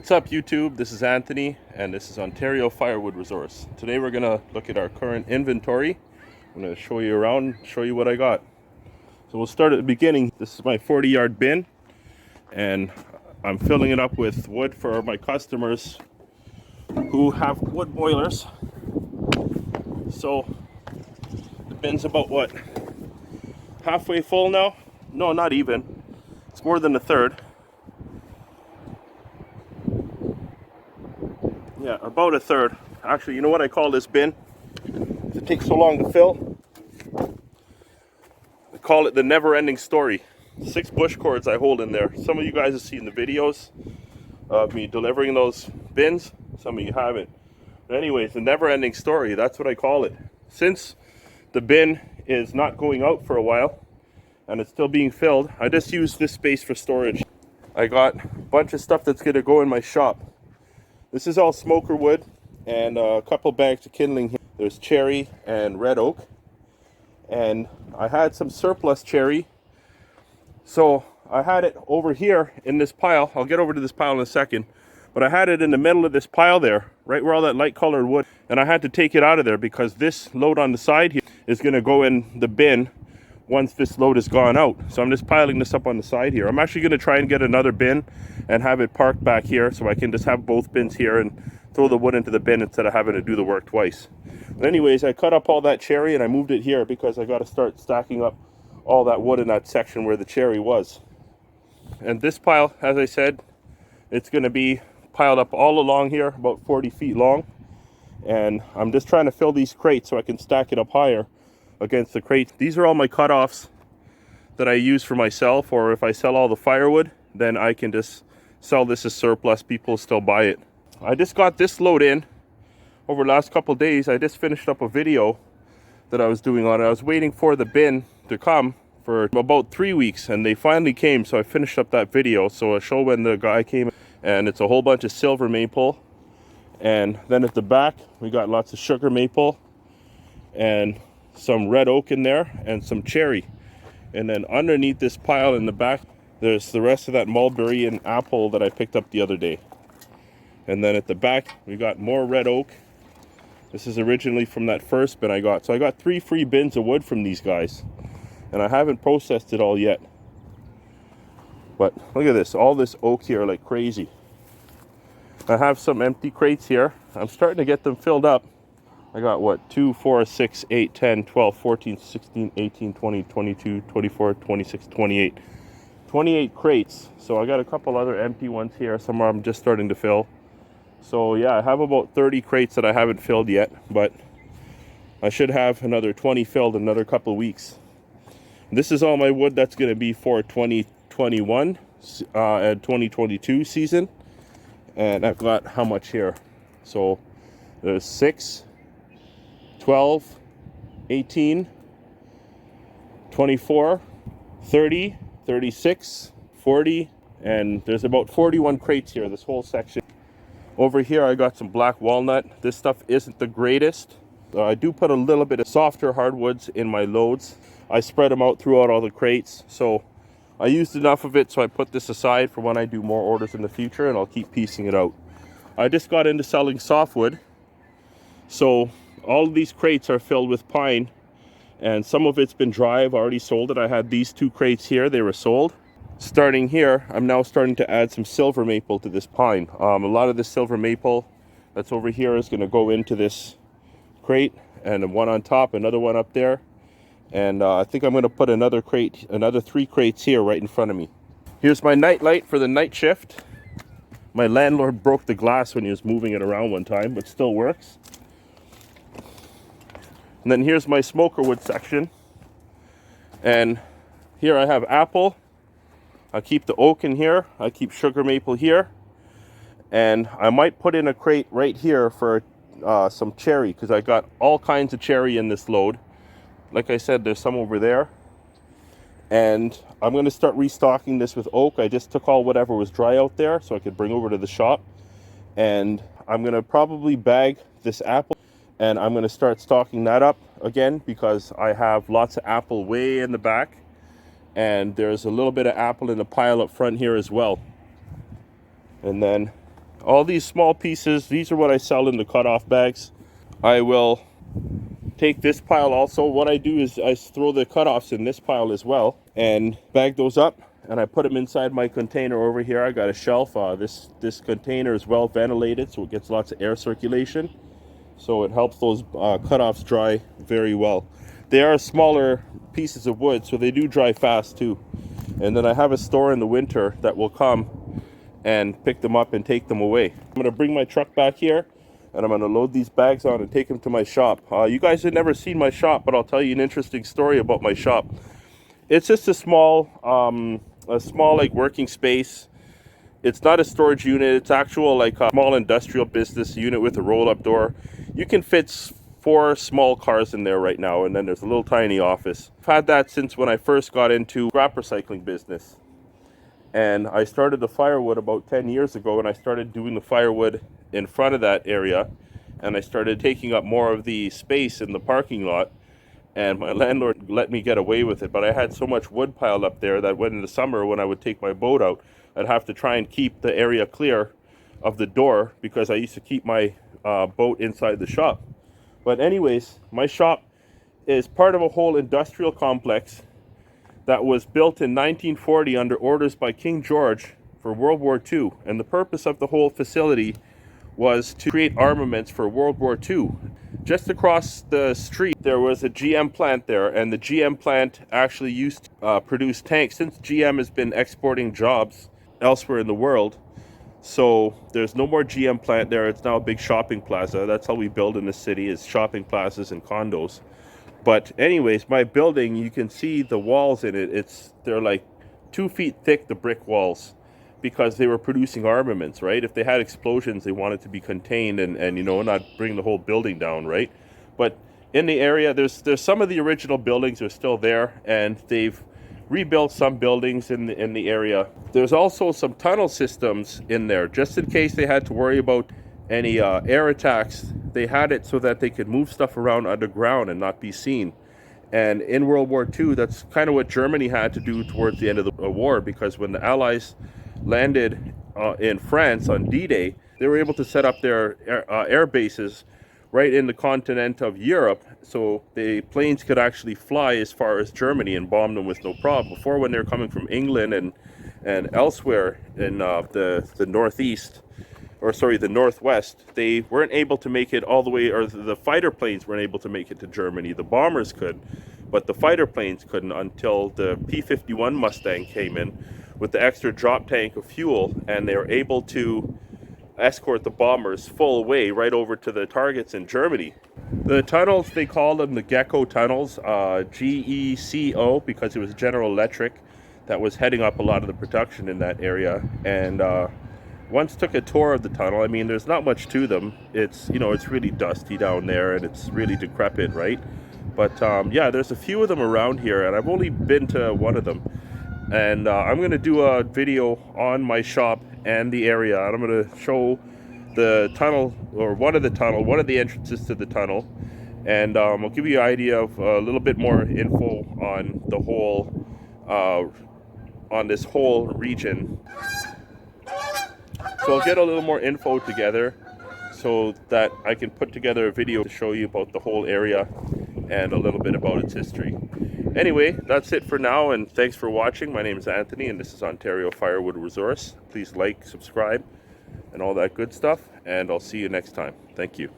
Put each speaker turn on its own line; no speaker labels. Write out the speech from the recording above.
What's up YouTube? This is Anthony and this is Ontario Firewood Resource. Today we're gonna look at our current inventory. I'm gonna show you around, show you what I got. So we'll start at the beginning. This is my 40-yard bin and I'm filling it up with wood for my customers who have wood boilers. So the bin's about what? Halfway full now? No, not even. It's more than a third. Yeah, about a third. Actually, you know what I call this bin? It takes so long to fill. I call it the never-ending story. 6 bush cords I hold in there. Some of you guys have seen the videos of me delivering those bins. Some of you haven't. But anyways, the never-ending story, that's what I call it. Since the bin is not going out for a while and it's still being filled, I just use this space for storage. I got a bunch of stuff that's going to go in my shop. This is all smoker wood and a couple bags of kindling here. There's cherry and red oak. And I had some surplus cherry. So I had it over here in this pile. I'll get over to this pile in a second. But I had it in the middle of this pile there, right where all that light colored wood. And I had to take it out of there because this load on the side here is going to go in the bin once this load is gone out. So I'm just piling this up on the side here. I'm actually going to try and get another bin and have it parked back here so I can just have both bins here and throw the wood into the bin instead of having to do the work twice. But anyways, I cut up all that cherry and I moved it here because I got to start stacking up all that wood in that section where the cherry was. And this pile, as I said, it's going to be piled up all along here, about 40 feet long. And I'm just trying to fill these crates so I can stack it up higher against the crates. These are all my cutoffs that I use for myself, or if I sell all the firewood, then I can just sell this as surplus. People still buy it. I just got this load in over the last couple days. I just finished up a video that I was doing on it. I was waiting for the bin to come for about 3 weeks and they finally came, so I finished up that video. So I show when the guy came, and it's a whole bunch of silver maple, and then at the back we got lots of sugar maple and some red oak in there and some cherry. And then underneath this pile in the back there's the rest of that mulberry and apple that I picked up the other day. And then at the back we got more red oak. This is originally from that first bin I got. So I got 3 free bins of wood from these guys and I haven't processed it all yet. But look at this, all this oak here like crazy. I have some empty crates here. I'm starting to get them filled up. I got what, 2, 4, 6, 8, 10, 12, 14, 16, 18, 20, 22, 24, 26, 28. 28 crates. So I got a couple other empty ones here. Some I'm just starting to fill. So yeah, I have about 30 crates that I haven't filled yet, but I should have another 20 filled in another couple of weeks. This is all my wood that's going to be for 2021 and 2022 season. And I've got how much here? So there's 6, 12, 18, 24, 30, 36, 40, and there's about 41 crates here, this whole section. Over here I got some black walnut. This stuff isn't the greatest. I do put a little bit of softer hardwoods in my loads. I spread them out throughout all the crates, so I used enough of it, so I put this aside for when I do more orders in the future, and I'll keep piecing it out. I just got into selling softwood, so all of these crates are filled with pine, and some of it's been dry. I've already sold it. I had these 2 crates here, they were sold. Starting here, I'm now starting to add some silver maple to this pine. A lot of this silver maple that's over here is going to go into this crate, and one on top, another one up there. And I think I'm going to put another 3 crates here right in front of me. Here's my night light for the night shift. My landlord broke the glass when he was moving it around one time, but still works. And then here's my smoker wood section. And here I have apple. I keep the oak in here. I keep sugar maple here. And I might put in a crate right here for some cherry, because I got all kinds of cherry in this load. Like I said, there's some over there. And I'm going to start restocking this with oak. I just took all whatever was dry out there so I could bring over to the shop. And I'm going to probably bag this apple. And I'm going to start stocking that up again because I have lots of apple way in the back. And there's a little bit of apple in the pile up front here as well. And then all these small pieces, these are what I sell in the cutoff bags. I will take this pile also. What I do is I throw the cutoffs in this pile as well and bag those up, and I put them inside my container over here. I got a shelf. This container is well ventilated, so it gets lots of air circulation, so it helps those cutoffs dry very well. They are smaller pieces of wood, so they do dry fast too. And then I have a store in the winter that will come and pick them up and take them away. I'm going to bring my truck back here, and I'm going to load these bags on and take them to my shop. You guys have never seen my shop, but I'll tell you an interesting story about my shop. It's just a small like working space. It's not a storage unit. It's actual like a small industrial business unit with a roll-up door. You can fit 4 small cars in there right now, and then there's a little tiny office. I've had that since when I first got into scrap recycling business. And I started the firewood about 10 years ago, and I started doing the firewood in front of that area, and I started taking up more of the space in the parking lot, and my landlord let me get away with it. But I had so much wood piled up there that when in the summer, when I would take my boat out, I'd have to try and keep the area clear of the door, because I used to keep my boat inside the shop. But anyways, my shop is part of a whole industrial complex that was built in 1940 under orders by King George for World War II. And the purpose of the whole facility was to create armaments for World War II. Just across the street, there was a GM plant there, and the GM plant actually used to produce tanks. Since GM has been exporting jobs elsewhere in the world, so there's no more GM plant there. It's now a big shopping plaza. That's how we build in the city, is shopping plazas and condos. But anyways, my building, you can see the walls in it. They're like 2 feet thick, the brick walls, because they were producing armaments, right? If they had explosions, they wanted to be contained and you know, not bring the whole building down, right? But in the area, there's some of the original buildings are still there, and they've rebuilt some buildings in the area. There's also some tunnel systems in there, just in case they had to worry about any air attacks. They had it so that they could move stuff around underground and not be seen. And in World War II, that's kind of what Germany had to do towards the end of the war, because when the Allies landed in France on D-Day, they were able to set up their air bases right in the continent of Europe, so the planes could actually fly as far as Germany and bomb them with no problem. Before, when they were coming from England and elsewhere in the northeast, or sorry, the northwest, they weren't able to make it all the way, or the fighter planes weren't able to make it to Germany. The bombers could, but the fighter planes couldn't, until the P-51 Mustang came in with the extra drop tank of fuel, and they were able to escort the bombers full way right over to the targets in Germany. The tunnels, they call them the Gecko Tunnels, G-E-C-O, because it was General Electric that was heading up a lot of the production in that area. And once took a tour of the tunnel. I mean, there's not much to them. It's, you know, it's really dusty down there, and it's really decrepit, right? But yeah, there's a few of them around here, and I've only been to one of them. And I'm going to do a video on my shop and the area, and I'm going to show the tunnel, or one of the entrances to the tunnel, and I'll give you an idea of a little bit more info on the whole, on this whole region. So I'll get a little more info together so that I can put together a video to show you about the whole area and a little bit about its history. Anyway, that's it for now, and thanks for watching. My name is Anthony, and this is Ontario Firewood Resource. Please like, subscribe, and all that good stuff, and I'll see you next time. Thank you.